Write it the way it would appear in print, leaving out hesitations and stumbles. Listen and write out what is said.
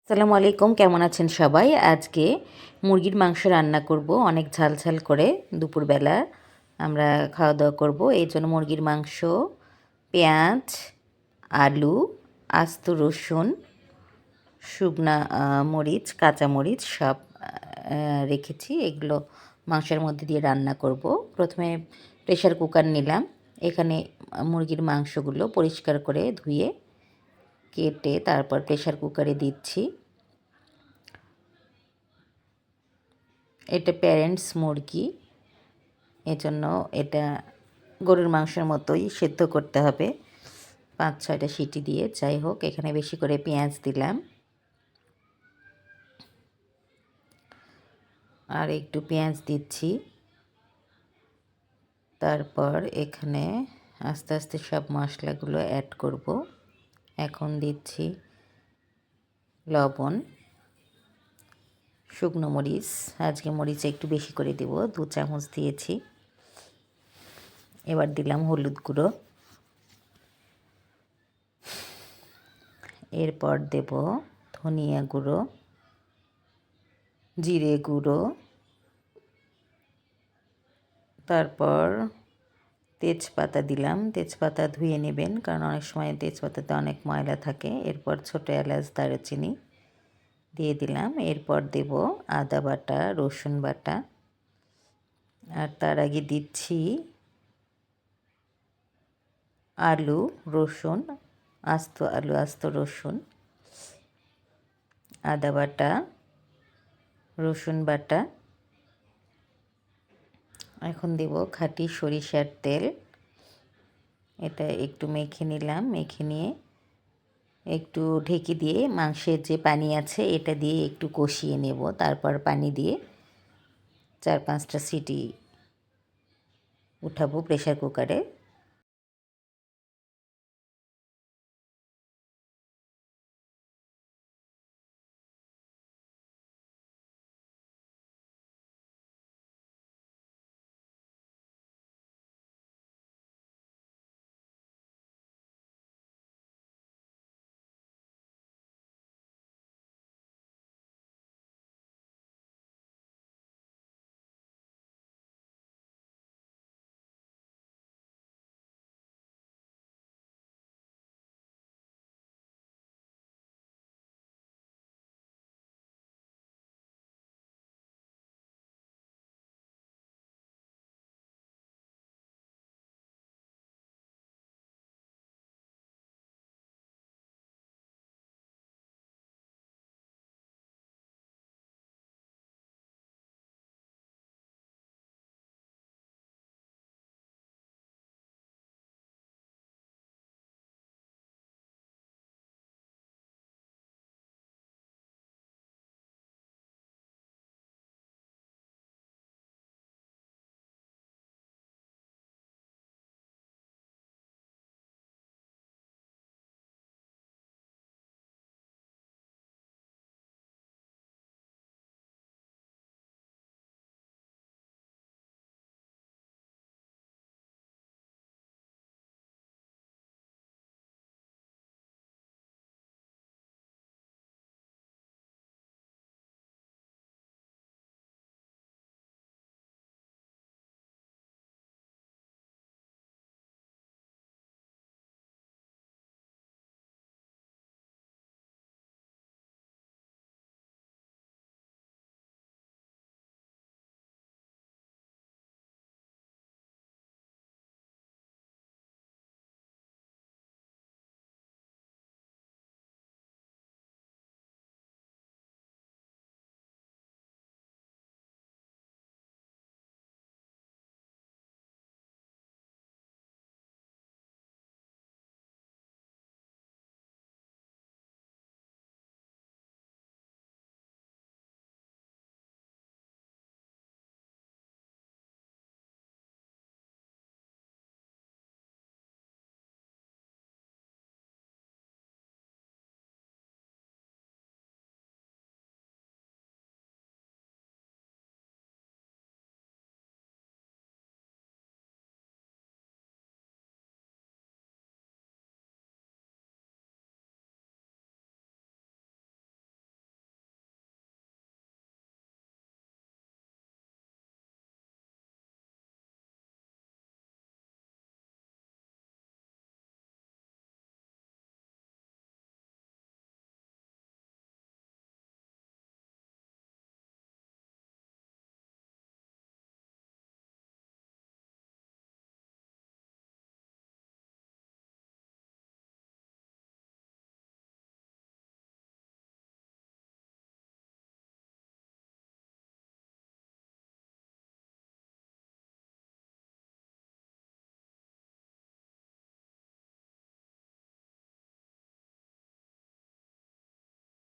আসসালামু আলাইকুম, কেমন আছেন সবাই? আজকে মুরগির মাংস রান্না করব অনেক ঝাল ঝাল করে। দুপুরবেলা আমরা খাওয়া দাওয়া করব, এই জন্য মুরগির মাংস, পেঁয়াজ, আলু, আস্ত রসুন, শুকনা মরিচ, কাঁচা মরিচ সব রেখেছি। এগুলো মাংসের মধ্যে দিয়ে রান্না করব। প্রথমে প্রেশার কুকার নিলাম। এখানে মুরগির মাংসগুলো পরিষ্কার করে ধুয়ে কেটে তারপর প্রেশার কুকারে দিচ্ছি। এটা প্যারেন্টস মুরগি, এজন্য এটা গরুর মাংসের মতোই সেদ্ধ করতে হবে ৫-৬টা সিটি দিয়ে। যাই হোক, এখানে বেশি করে পেঁয়াজ দিলাম আর একটু পেঁয়াজ দিচ্ছি। তারপর এখানে আস্তে আস্তে সব মশলাগুলো অ্যাড করব। এখন দিচ্ছি লবণ, শুকনো মরিচ, আজকে মরিচ একটু বেশি করে দেব, 2 চামচ দিয়েছি। এবার দিলাম হলুদ গুঁড়ো, এরপর দেব ধনিয়া গুঁড়ো, জিরে গুঁড়ো, তারপর তেজপাতা দিলাম। তেজপাতা ধুয়ে নেবেন, কারণ অনেক সময় তেজপাতাতে অনেক ময়লা থাকে। এরপর ছোটো এলাচ, দারুচিনি দিয়ে দিলাম। এরপর দেব আদা বাটা, রসুন বাটা, আর তার আগে দিচ্ছি আলু, রসুন, আস্ত আলু, আস্ত রসুন, আদা বাটা, রসুন বাটা। এখন দেব খাঁটি সরিষার তেল। এটা একটু মেখে নিলাম। মেখে নিয়ে একটু ঢেকে দিয়ে মাংসের যে পানি আছে এটা দিয়ে একটু কষিয়ে নেব। তারপর পানি দিয়ে 4-5টা সিটি উঠাবো প্রেশার কুকারে।